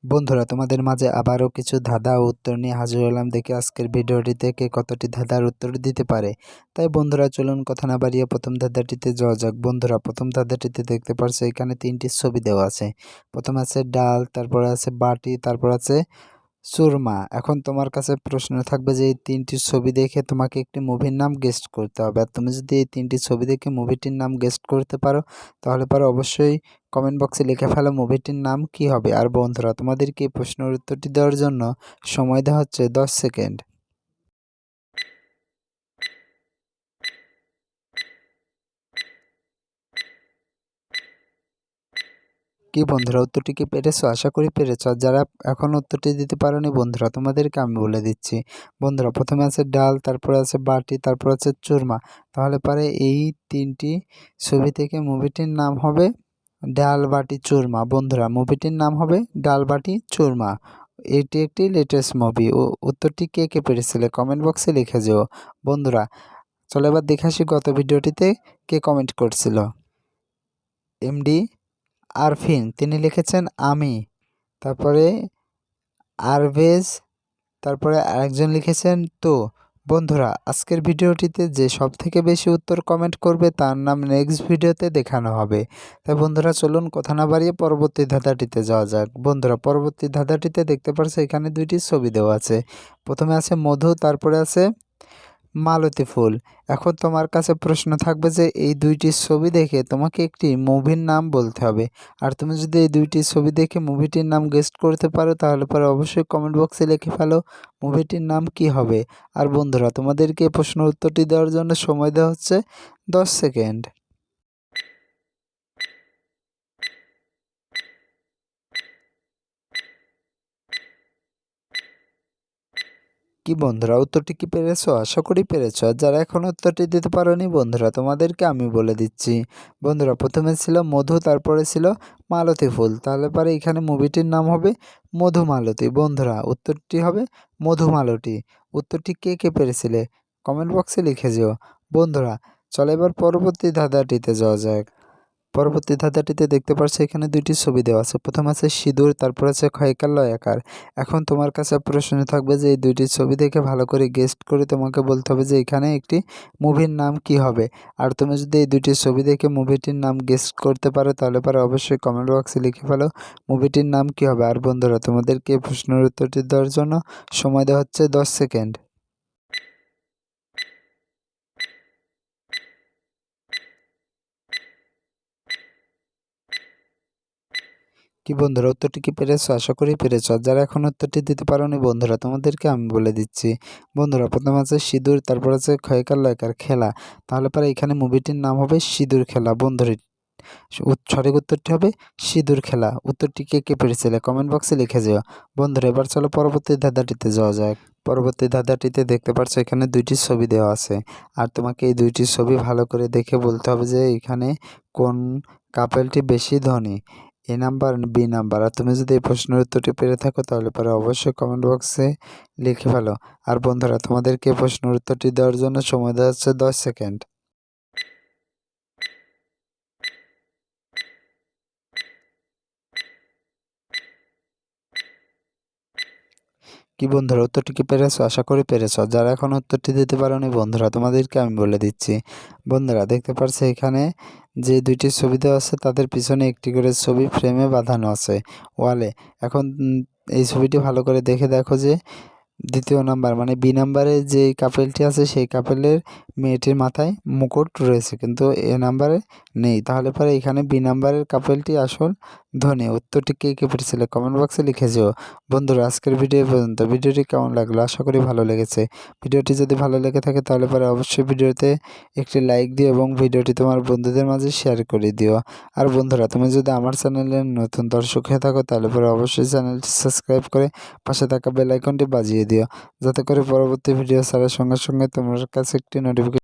বন্ধুরা, তোমাদের মাঝে আবারও কিছু ধাঁধা ও উত্তর নিয়ে হাজির হলাম। দেখি আজকের ভিডিওটিতে কে কতটি ধাঁধার উত্তর দিতে পারে। তাই বন্ধুরা, চলুন কথা না বাড়িয়ে প্রথম ধাঁধাটিতে যাওয়া যাক। বন্ধুরা, প্রথম ধাঁধাটিতে দেখতে পারছো এখানে 3টি ছবি দেওয়া আছে। প্রথমে আছে ডাল, তারপরে আছে বাটি, তারপর আছে সুরমা। এখন তোমার কাছে প্রশ্ন থাকবে যে এই 3টি ছবি দেখে তোমাকে একটি মুভির নাম গেস্ট করতে হবে। আর তুমি যদি এই 3টি ছবি দেখে মুভিটির নাম গেস্ট করতে পারো তাহলে অবশ্যই কমেন্ট বক্সে লিখে ফেলো মুভিটির নাম কি হবে। আর বন্ধুরা, তোমাদেরকে এই প্রশ্নের উত্তরটি দেওয়ার জন্য সময় দেওয়া হচ্ছে 10 সেকেন্ড। কি বন্ধুরা, উত্তরটি কি পেরেছো? আশা করি পেরেছো। আর যারা এখন উত্তরটি দিতে পারোনি বন্ধুরা, তোমাদেরকে আমি বলে দিচ্ছি। বন্ধুরা, প্রথমে আছে ডাল, তারপরে আছে বাটি, তারপর আছে চুরমা। তাহলে এই 3টি ছবি থেকে মুভিটির নাম হবে ডাল বাটি চুরমা। বন্ধুরা, মুভিটির নাম হবে ডাল বাটি চুরমা। এটি একটি লেটেস্ট মুভি। উত্তরটি কে কে পেরেছিলে কমেন্ট বক্সে লিখে যেও। বন্ধুরা, চলো এবার দেখে আসি গত ভিডিওটিতে কে কমেন্ট করছিল। এমডি আরফিন, তিনি লিখেছেন আমি। তারপরে আরভেজ, তারপরে আরেকজন লিখেছেন তো। বন্ধুরা, আজকের ভিডিওটিতে যে সবথেকে বেশি উত্তর কমেন্ট করবে তার নাম নেক্সট ভিডিওতে দেখানো হবে। তাই বন্ধুরা, চলুন কথা না বাড়িয়ে পরবর্তী ধাঁধাটিতে যাওয়া যাক। বন্ধুরা, পরবর্তী ধাঁধাটিতে দেখতে পারছো এখানে 2টি ছবি দেওয়া আছে। প্রথমে আছে মধু, তারপরে আছে মালতী ফুল। এখন তোমার কাছে প্রশ্ন থাকবে যে এই 2টি ছবি দেখে তোমাকে একটি মুভির নাম বলতে হবে। আর তুমি যদি এই 2টি ছবি দেখে মুভিটির নাম গেস্ট করতে পারো তাহলে অবশ্যই কমেন্ট বক্সে লিখে ফেলো মুভিটির নাম কি হবে। আর বন্ধুরা, তোমাদেরকে প্রশ্ন উত্তরটি দেওয়ার জন্য সময় দেওয়া হচ্ছে 10 সেকেন্ড। কি বন্ধুরা, উত্তরটি কি পেরেছো? আশা করি পেরেছো। আর যারা এখন উত্তরটি দিতে পারোনি বন্ধুরা, তোমাদেরকে আমি বলে দিচ্ছি। বন্ধুরা, প্রথমে ছিল মধু, তারপরে ছিল মালতী ফুল। তাহলে এখানে মুভিটির নাম হবে মধুমালতী। বন্ধুরা, উত্তরটি হবে মধুমালতী। উত্তরটি কে কে পেরেছিলে কমেন্ট বক্সে লিখে যেও। বন্ধুরা, চলো এবার পরবর্তী ধাঁধাটিতে যাওয়া যাক। পরবর্তী ধাঁধাটিতে দেখতে পাচ্ছ এখানে 2টি ছবি দেওয়া আছে। প্রথম আছে সিঁদুর, তারপর আছে ক্ষয়কার লয়াকার। এখন তোমার কাছে প্রশ্ন থাকবে যে এই 2টি ছবি দেখে ভালো করে গেস্ট করে তোমাকে বলতে হবে যে এখানে একটি মুভির নাম কি হবে। আর তুমি যদি এই 2টি ছবি দেখে মুভিটির নাম গেস্ট করতে পারো তাহলে অবশ্যই কমেন্ট বক্সে লিখে ফেলো মুভিটির নাম কি হবে। আর বন্ধুরা, তোমাদেরকে এই প্রশ্নের উত্তরটি দেওয়ার জন্য সময় দেওয়া হচ্ছে 10 সেকেন্ড। কি বন্ধুরা, উত্তরটি কি পেরেছো? আশা করি পেরেছো। আর যারা এখন উত্তরটি দিতে পারোনি বন্ধুরা, তোমাদেরকে আমি বলে দিচ্ছি। বন্ধুরা, প্রথম আছে সিঁদুর, তারপর আছে ক্ষয়কার লয়কার খেলা। তাহলে এখানে মুভিটির নাম হবে সিঁদুর খেলা। বন্ধুরা, সঠিক উত্তরটি হবে সিঁদুর খেলা। উত্তরটি কে কে পেরেছিলে কমেন্ট বক্সে লিখে যেও। বন্ধুরা, এবার চলো পরবর্তী ধাঁধাটিতে যাওয়া যাক। পরবর্তী ধাঁধাটিতে দেখতে পাচ্ছ এখানে 2টি ছবি দেওয়া আছে। আর তোমাকে এই 2টি ছবি ভালো করে দেখে বলতে হবে যে এখানে কোন কাপেলটি বেশি ধনী, এ নাম্বার বি নাম্বার। আর তুমি যদি এই প্রশ্নের উত্তরটি পেরে থাকো তাহলে অবশ্যই কমেন্ট বক্সে লিখে ফেলো। আর বন্ধুরা, তোমাদেরকে প্রশ্নের উত্তরটি দেওয়ার জন্য সময় দেওয়া হচ্ছে 10 সেকেন্ড। কি বন্ধুরা, উত্তরটি কি পেরেছো? আশা করি পেরেছো। যারা এখন উত্তরটি দিতে পারোনি বন্ধুরা, তোমাদেরকে আমি বলে দিচ্ছি। বন্ধুরা, দেখতে পাচ্ছ এখানে যে 2টি ছবি দেওয়া আছে তাদের পিছনে একটি করে ছবি ফ্রেমে বাঁধানো আছে ওয়ালে। এখন এই ছবিটি ভালো করে দেখে দেখো যে দ্বিতীয় নাম্বার মানে বি নাম্বারে যে কাপেলটি আছে সেই কাপেলের মেয়েটির মাথায় মুকুট রয়েছে, কিন্তু এ নাম্বারে নেই। তাহলে এখানে বি নাম্বারের কাপেলটি আসল ধনী। উত্তরটি কে কে পেরেছিলে কমেন্ট বক্সে লিখে যেও। বন্ধুরা, আজকের ভিডিও পর্যন্ত। ভিডিওটি কেমন লাগলো? আশা করি ভালো লেগেছে। ভিডিওটি যদি ভালো লেগে থাকে তাহলে অবশ্যই ভিডিওতে একটি লাইক দিও এবং ভিডিওটি তোমার বন্ধুদের মাঝে শেয়ার করে দিও। আর বন্ধুরা, তুমি যদি আমার চ্যানেলে নতুন দর্শক হয়ে থাকো তাহলে অবশ্যই চ্যানেলটি সাবস্ক্রাইব করে পাশে থাকা বেল আইকনটি বাজিয়ে দিও, যাতে করে পরবর্তী ভিডিও ছাড়ার সঙ্গে সঙ্গে তোমার কাছে একটি নোটিফিকেশন